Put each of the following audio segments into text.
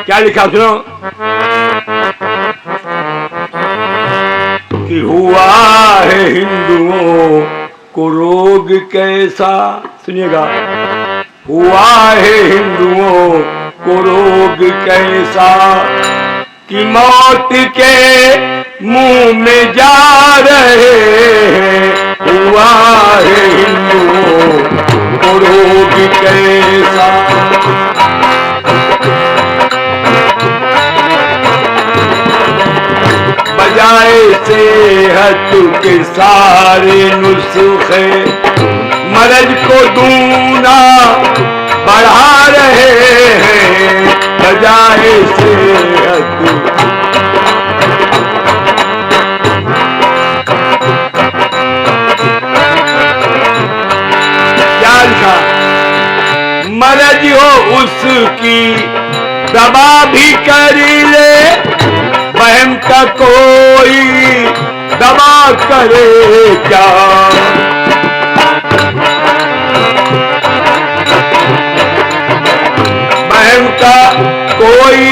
क्या लिखा सुनो कि हुआ है हिंदुओं को रोग कैसा, सुनिएगा, हुआ है हिंदुओं को रोग कैसा कि मौत के मुंह में जा रहे हैं, हुआ है हिंदुओं को रोग कैसा। बजाए सेहत के सारे नुस्खे मर्ज को दूना बढ़ा रहे हैं, बजाए सेहत। क्या लिखा, मर्ज हो उसकी दवा भी कर ले, वहम का कोई दवा करे क्या, वहम का कोई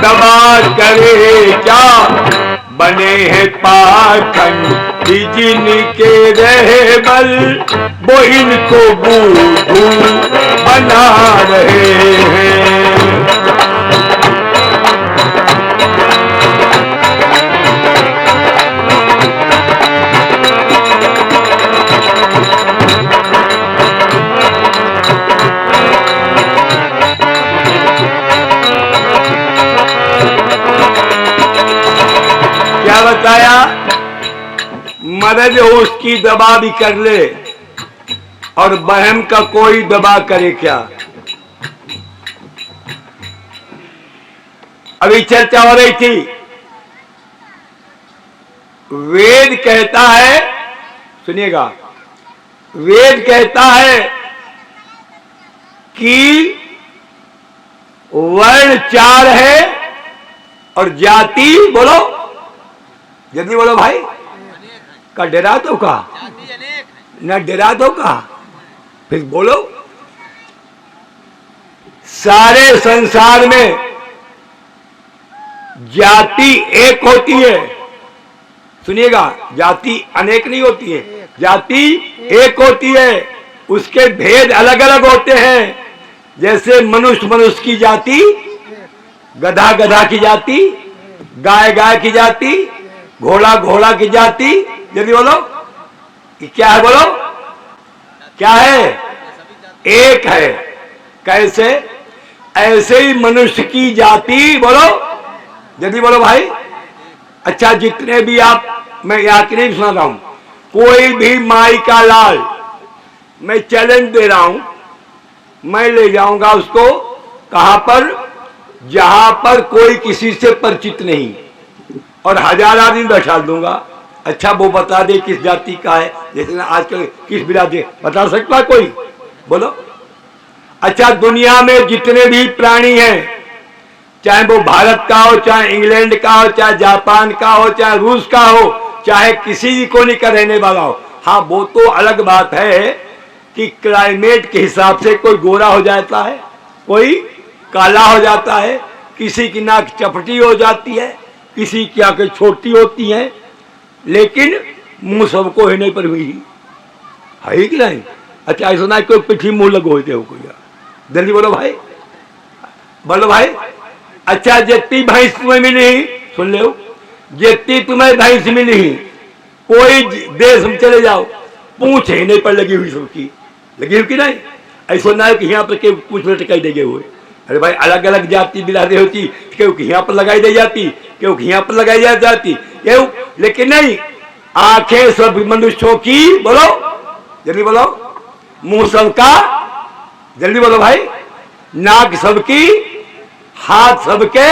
दवा करे क्या। बने हैं पाखंड जिनके रहबल, वो इनको बूढ़ू बना रहे हैं। क्या बताया, मर्ज हो उसकी दवा भी कर ले और बहम का कोई दवा करे क्या। अभी चर्चा हो रही थी, वेद कहता है, सुनिएगा, वेद कहता है कि वर्ण 4 है और जाति, बोलो जल्दी बोलो भाई, का डरा दो का न डरा दो का, फिर बोलो। सारे संसार में जाति एक होती है, सुनिएगा, जाति अनेक नहीं होती है, जाति एक होती है, उसके भेद अलग अलग होते हैं। जैसे मनुष्य मनुष्य की जाति, गधा गधा की जाति, गाय गाय की जाति, घोड़ा घोड़ा की जाति, जल्दी बोलो क्या है, बोलो क्या है, एक है। कैसे, ऐसे ही मनुष्य की जाति, बोलो जल्दी बोलो भाई। अच्छा, जितने भी आप, मैं यहाँ की नहीं सुना रहा हूं, कोई भी माई का लाल, मैं चैलेंज दे रहा हूं, मैं ले जाऊंगा उसको कहां पर, जहां पर कोई किसी से परिचित नहीं, और 1000 आदमी बैठा दूंगा। अच्छा, वो बता दे किस जाति का है, जैसे आजकल किस बिरादरी, बता सकता कोई, बोलो। अच्छा, दुनिया में जितने भी प्राणी हैं, चाहे वो भारत का हो, चाहे इंग्लैंड का हो, चाहे जापान का हो, चाहे रूस का हो, चाहे किसी भी कोने का रहने वाला हो, हाँ वो तो अलग बात है कि क्लाइमेट के हिसाब से कोई गोरा हो जाता है, कोई काला हो जाता है, किसी की नाक चपटी हो जाती है, किसी की आंखें छोटी होती हैं, लेकिन मुंह सबको हिने पर हुई है कि नहीं। अच्छा, ऐसा ना कोई पिठी मुंह लगो होते हो कोई, जल्दी बोलो भाई, बोलो भाई। अच्छा, जितनी भैंस तुम्हें मिली, सुन लो, जितनी तुम्हें भैंस मिली, कोई देश में चले जाओ, पूछ हिने पर लगी हुई सबकी, लगी हुई कि नहीं। ऐसा ना है कि यहाँ पर पूछ में टकाई देगे हुए, अरे भाई अलग अलग जाति बिरादरी होती, क्योंकि यहाँ पर लगाई दी जाती, क्योंकि यहाँ पर लगाई जाती, क्यों, लेकिन नहीं, आंखें सब मनुष्यों की, बोलो जल्दी बोलो, मुंह सबका, जल्दी बोलो भाई, नाक सबकी, हाथ सबके,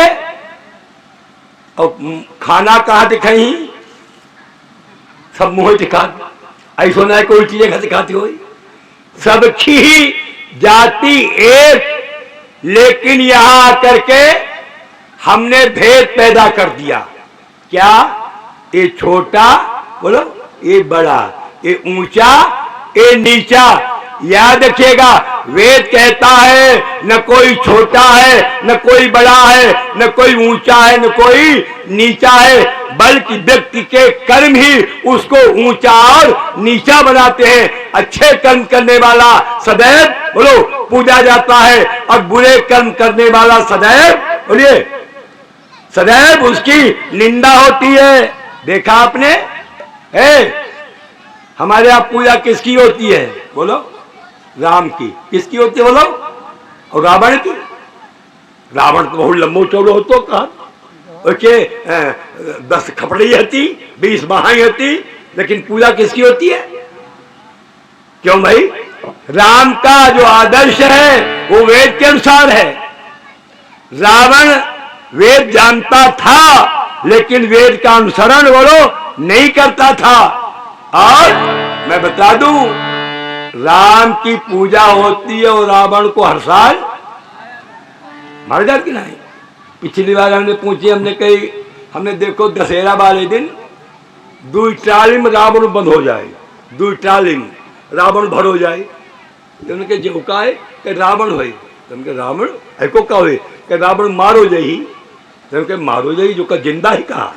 और खाना कहाँ दिखाई, सब मुंह दिखा। ऐसा ना कोई चीजें दिखाती हो, सबकी ही जाति एक, लेकिन यहां आकर के हमने भेद पैदा कर दिया। क्या, ये छोटा, बोलो ये बड़ा, ये ऊंचा, ये नीचा, याद रखिएगा, वेद कहता है न कोई छोटा है न कोई बड़ा है, न कोई ऊंचा है न कोई नीचा है, बल्कि व्यक्ति के कर्म ही उसको ऊंचा और नीचा बनाते हैं। अच्छे कर्म करने वाला सदैव बोलो पूजा जाता है, और बुरे कर्म करने वाला सदैव बोलिए सदैव उसकी निंदा होती है। देखा आपने? हमारे यहाँ पूजा किसकी होती है? बोलो राम की। किसकी होती है बोलो? और रावण की? रावण तो बहुत लंबो चौड़ो होतो कहा, ओके 10 खपड़ी होती, 20 बाहें होती, लेकिन पूजा किसकी होती है? क्यों भाई? राम का जो आदर्श है वो वेद के अनुसार है। रावण वेद जानता था लेकिन वेद का अनुसरण बोलो नहीं करता था। और मैं बता दूं, राम की पूजा होती है और रावण को हर साल मर जाती नहीं। पिछली बार हमने पूछी, हमने कही, हमने देखो दशहरा वाले दिन 2 ट्राली रावण बंद हो जाए, 2 ट्राली रावण भर हो जाए। तो उनके जो का है कि रावण हो, तो उनके रावण ऐको का हो कि रावण मारो जाही, तो उनके मारो जाही जो का जिंदा ही कहा,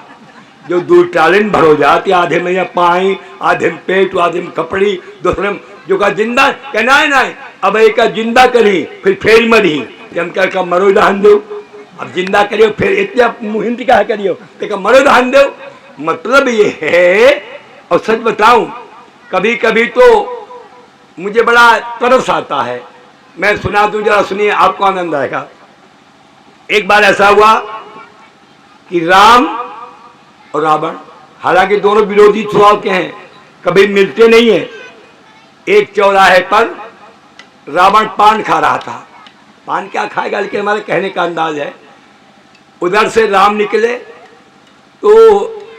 जो 2 ट्रालिन भर हो जाती, आधे में या पाई, आधे में पेट, आधे में कपड़ी, दूसरे में जो का जिंदा कहना है ना, अब एक जिंदा करी फिर मरी, हम क्या मरो दहन दो, अब जिंदा करियो फिर इतना मुहिम क्या करियो, तो मरो दहन दो। मतलब ये है, और सच बताऊं कभी कभी तो मुझे बड़ा तरस आता है। मैं सुना दूं, जरा सुनिए, आपको आनंद आएगा। एक बार ऐसा हुआ कि राम और रावण, हालांकि दोनों विरोधी स्वभाव के हैं, कभी मिलते नहीं है। एक चौराहे पर रावण पान खा रहा था। पान क्या खाएगा, लेकिन हमारे कहने का अंदाज है। उधर से राम निकले तो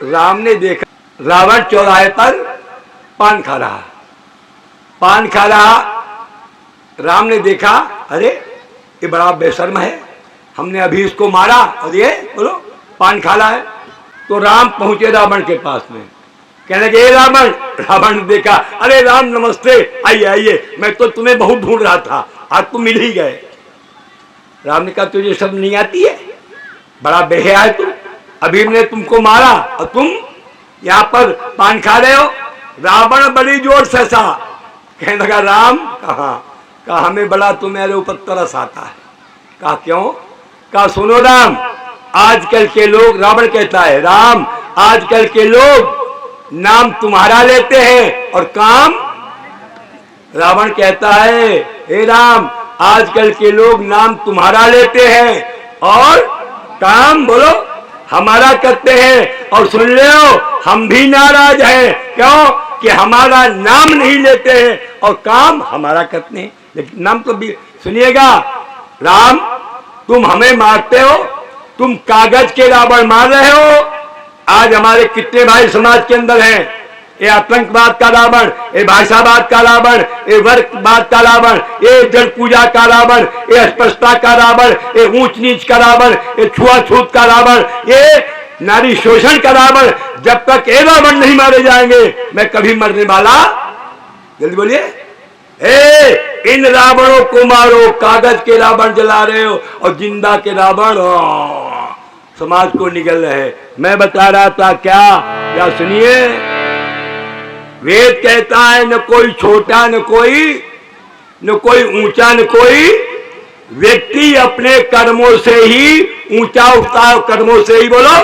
राम ने देखा रावण चौराहे पर पान खा रहा, पान खा रहा। राम ने देखा, अरे ये बड़ा बेशर्म है, हमने अभी इसको मारा और ये बोलो पान खा रहा है। तो राम पहुंचे रावण के पास में, कहने लगे रावण। रावण ने देखा, अरे राम नमस्ते, आइए आइए, मैं तो तुम्हें बहुत ढूंढ रहा था, आज तुम मिल ही गए। राम ने कहा तुझे सब नहीं आती है, बड़ा बेहया है तुम, अभी हमने तुमको मारा और तुम यहाँ पर पान खा रहे हो। रावण बड़ी जोर से सा कहने लगा, राम कहा हमें बड़ा तुम्हारे ऊपर तरस आता है। कहा क्यों? कहा सुनो राम, आजकल के लोग, रावण कहता है राम, आजकल के लोग नाम तुम्हारा लेते हैं और काम, रावण कहता है हे राम, आजकल के लोग नाम तुम्हारा लेते हैं और काम बोलो हमारा करते हैं। और सुन लो, हम भी नाराज हैं। क्यों? कि हमारा नाम नहीं लेते हैं और काम हमारा करते हैं। लेकिन नाम तो भी सुनिएगा, राम तुम हमें मारते हो, तुम कागज के रावण मार रहे हो। आज हमारे कितने भाई समाज के अंदर हैं, ये आतंकवाद का रावण, ये भाषावाद का रावण, ये वर्गवाद का रावण, ये जल पूजा का रावण, ये अस्पृश्यता का रावण, ये ऊंच नीच का रावण, ये छुआछूत का रावण, ये नारी शोषण का रावण। जब तक ये रावण नहीं मारे जाएंगे मैं कभी मरने वाला, जल्दी बोलिए, इन रावणों को मारो। कागज के रावण जला रहे हो और जिंदा के रावण समाज को निगल रहे हैं। मैं बता रहा था क्या सुनिए, वेद कहता है न कोई छोटा न कोई ऊंचा न कोई व्यक्ति अपने कर्मों से ही ऊंचा उठता है, कर्मों से ही बोलो।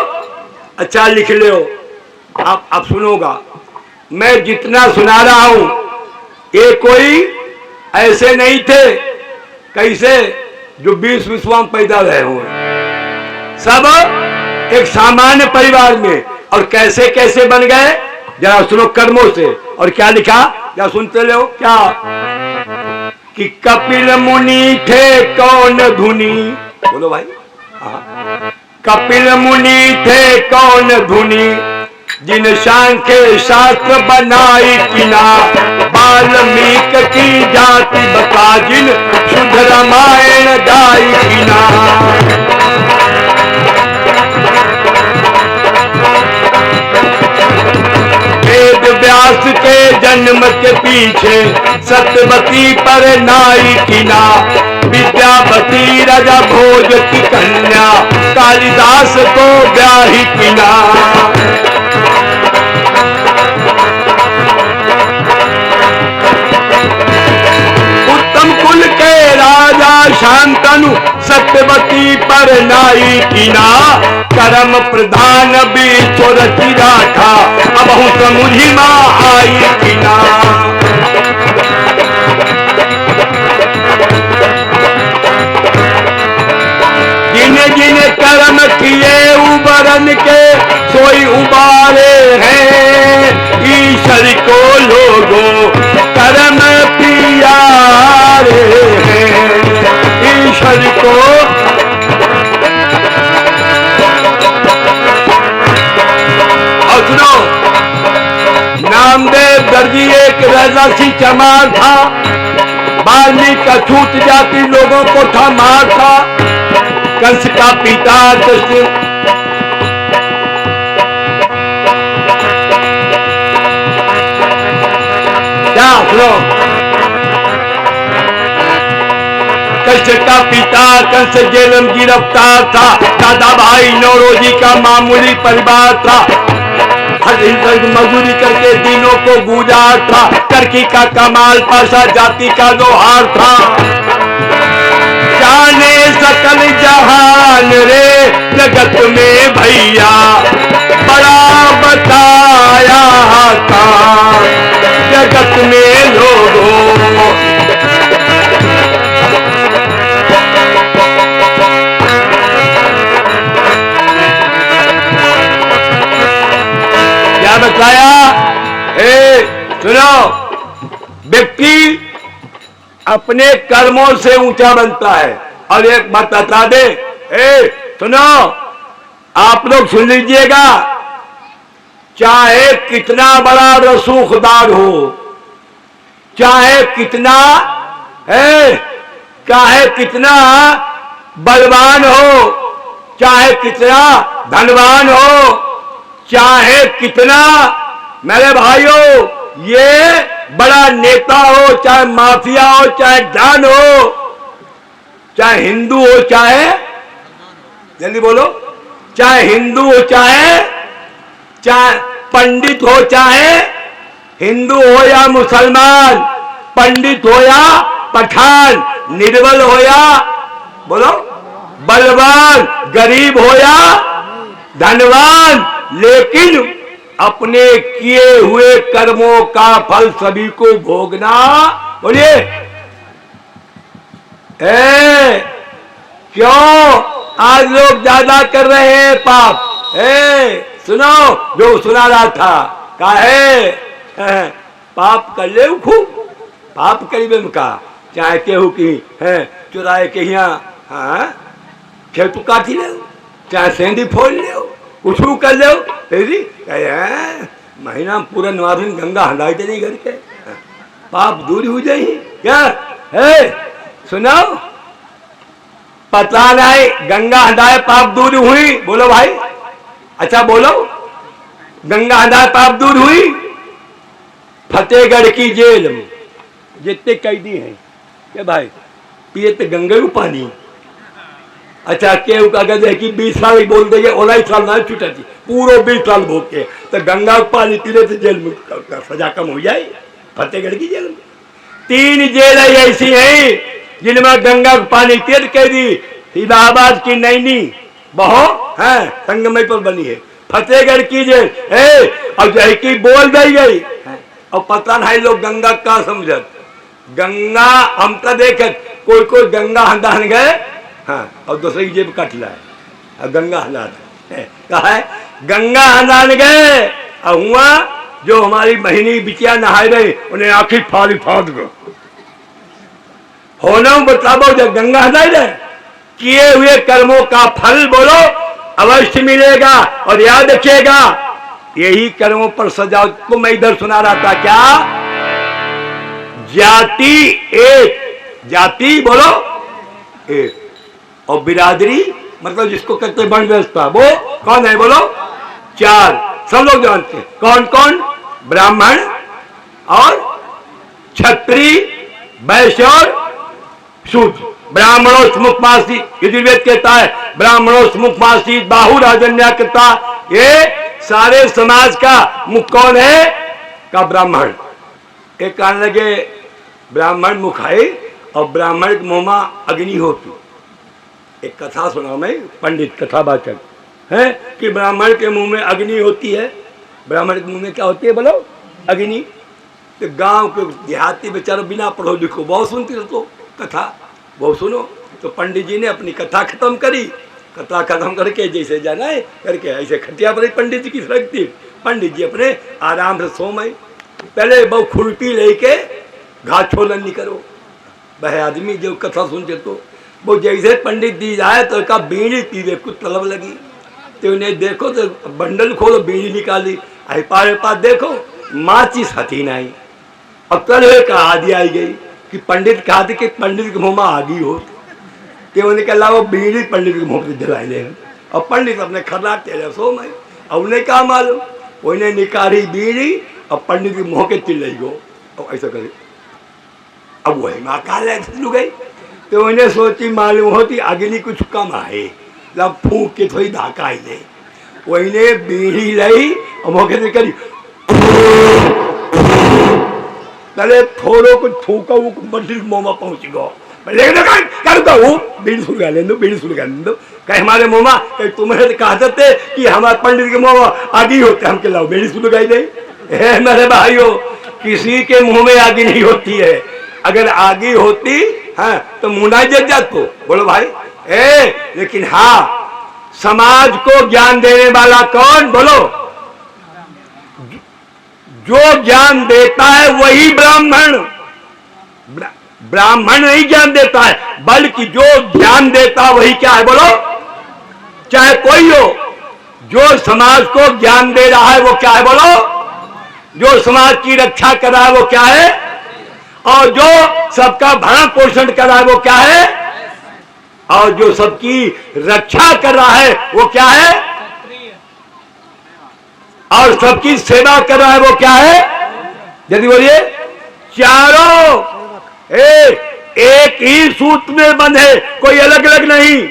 अच्छा लिख लो, आप सुनोगा, मैं जितना सुना रहा हूं ये कोई ऐसे नहीं थे कैसे जो 20 में पैदा रहे हुए, सब एक सामान्य परिवार में। और कैसे कैसे बन गए जरा सुनो, कर्मों से। और क्या लिखा जरा सुनते लो, क्या कि कपिल मुनि थे कौन धुनी, बोलो भाई, कपिल मुनि थे कौन धुनी, जिन सांख्य शास्त्र बनाई किना, वाल्मीकि की जाति बता, जिन शुद्ध रामायण गाई किना। वेद व्यास के जन्म के पीछे सत्यवती पर नाई कीना, विद्यापति राजा भोज की कन्या, कालिदास को ब्याही कीना। उत्तम कुल के राजा शांतनु, सत्यवती पर नाई कीना, कर्म प्रधान बिछोर की राखा, अब समुझी माँ आई कीना। जिने जिने कर्म किए उबरन के, सोई उबारे हैं, ईश्वर को लोगों कर्म प्यारे हैं, ईश्वर को। और सुनो, नामदेव दर्जी एक रजसी चमार था, वाल्मीकि का छूट जाती लोगों को था मार था, कंस का पिता कृष्ण, क्या सुनो, कंस का पिता कंस जेल में गिरफ्तार था, दादा भाई नौरोजी का मामूली परिवार था, मजदूरी करके दिनों को गुजार था, टर्की का कमाल पाशा जाति का लोहार था, जाने सकल जहान रे जगत में भैया, बड़ा बताया था जगत में लोगों। क्या बताया? सुनो, व्यक्ति अपने कर्मों से ऊंचा बनता है। और एक बात बता दे, सुनो, आप लोग सुन लीजिएगा, चाहे कितना बड़ा रसूखदार हो, चाहे कितना चाहे कितना बलवान हो, चाहे कितना धनवान हो, चाहे कितना, मेरे भाइयों, ये बड़ा नेता हो, चाहे माफिया हो, चाहे डॉन हो, चाहे हिंदू हो, चाहे, जल्दी बोलो, चाहे हिंदू हो, चाहे पंडित हो, चाहे हिंदू हो या मुसलमान, पंडित हो या पठान, निर्बल हो या, बोलो, बलवान, गरीब हो या धनवान, लेकिन अपने किए हुए कर्मों का फल सभी को भोगना। बोलिए, क्यों आज लोग ज्यादा कर रहे हैं पाप? सुनो, जो सुना रहा था, काहे पाप कर ले खूब, पाप करीबे में कहा, चाहे केहू की चुराए के यहाँ खेतु काटी ले, चाहे सेंधी फोड़ ले, कुछ कर ले, तेरी महीना पूरा नवाजन गंगा हंडाई नहीं करके पाप दूर हो जाए। क्या सुनो, पता नहीं गंगा हंडाए पाप दूर हुई? बोलो भाई, अच्छा बोलो, गंगा हंडाए पाप दूर हुई? फतेहगढ़ की जेल में जितने कैदी हैं, क्या भाई पिए तो गंगा को पानी। अच्छा, केहू कागज है कि 20 साल बोल देंगे, 19 साल ना छूटा थी, पूरा 20 साल भोग के तो गंगा को पानी पी ले तो जेल में सजा कम हो जाए। फतेहगढ़ की जेल में 3 जेल ऐसी हैं जिनमें गंगा को पानी तेज कह दी। इलाहाबाद की नैनी बहो है संगमई पर बनी है, फतेहगढ़ की जेल और जय की बोल दी गई। और पता नहीं लोग गंगा का समझत, गंगा हम तो देखे कोई कोई गंगा हंदान गए, हाँ, और दूसरी जेब कट लाए और गंगा हंदान कहा है, गंगा हंदान गए और हुआ जो हमारी बहनी बिटिया नहाए रही उन्हें आखिर फाड़ी फाड़ गो होना बताबो। जब गंगा हंदाई रहे किए हुए कर्मों का फल बोलो अवश्य मिलेगा। और याद रखिएगा, यही कर्मों पर सजा को मैं इधर सुना रहा था, क्या जाति एक, जाति बोलो एक, और बिरादरी मतलब जिसको कहते हैं वर्ण व्यवस्था, वो कौन है बोलो 4। सब लोग जानते हैं कौन कौन, ब्राह्मण और क्षत्रिय, वैश्य और शूद्र। ब्राह्मणों मुखमासी, यजुर्वेद कहता है ब्राह्मणों मुखमासी बाहु राजन्या कृता। ये सारे समाज का मुख कौन है? का ब्राह्मण। एक कहने लगे ब्राह्मण मुख है और ब्राह्मण के मुंह में अग्नि होती। एक कथा सुना मैं, पंडित कथावाचक है कि ब्राह्मण के मुंह में अग्नि होती है। ब्राह्मण के मुंह में क्या होती है बोलो? अग्नि। तो गांव के देहाती बेचारे बिना पढ़ो लिखो बहुत सुनती तो कथा, बहुत सुनो। तो पंडित जी ने अपनी कथा खत्म करी। कथा खत्म करके जैसे जाना है करके ऐसे खटिया पर पंडित जी की रखती। पंडित जी अपने आराम से सो में पहले बहु खुरपी लेके घास छोलन नहीं करो। वह आदमी जो कथा सुनते तो वो जैसे पंडित जी जाए तो का बीड़ी पीवे कुछ तलब लगी। तो उन्हें देखो तो बंडल खोलो, बीड़ी निकाली, पार पार देखो माचिस हथी नहीं। अब कल का आदि आई गई कि पंडित कहा थे कि पंडित के मुँह में आगी हो। तो उन्हें कहा वो बीड़ी पंडित के मुँह पे जलाई ले। और पंडित अपने खर्राटे सो में। अब उन्हें क्या मालूम, उन्हें निकाली बीड़ी और पंडित के मुँह के चिल्लाई गो। और ऐसा करे अब वही माँ काल गई। तो उन्हें सोची मालूम होती अग्नि कुछ कम आए, जब फूक के थोड़ी धाका ही ले। वही ने बीड़ी लाई और मौके से करी पहले थोड़ो कुछ फूका वो मंदिर मुँह में पहुंच गो। बीड़ी सुलगा ले दो, बीड़ी सुलगा ले दो। कहीं हमारे मुँह में कहीं तुम्हें कहा जाते कि हमारे पंडित के मुँह में आगी होते, हम के लाओ बीड़ी सुलगाई नहीं। मेरे भाइयों, किसी के मुँह में आगी नहीं होती है। अगर आगी होती हाँ तो मुना जल जातो बोलो भाई। लेकिन हाँ, समाज को ज्ञान देने वाला कौन बोलो? जो ज्ञान देता है वही ब्राह्मण। ब्राह्मण नहीं ज्ञान देता है, बल्कि जो ज्ञान देता वही क्या है बोलो? चाहे कोई हो, जो समाज को ज्ञान दे रहा है वो क्या है बोलो? जो समाज की रक्षा कर रहा है वो क्या है? और जो सबका भरण पोषण कर रहा है वो क्या है? और जो सबकी रक्षा कर रहा है वो क्या है? और सबकी सेवा कर रहा है वो क्या है? जल्दी बोलिए। चारों एक ही सूत्र में बंधे, कोई अलग अलग नहीं।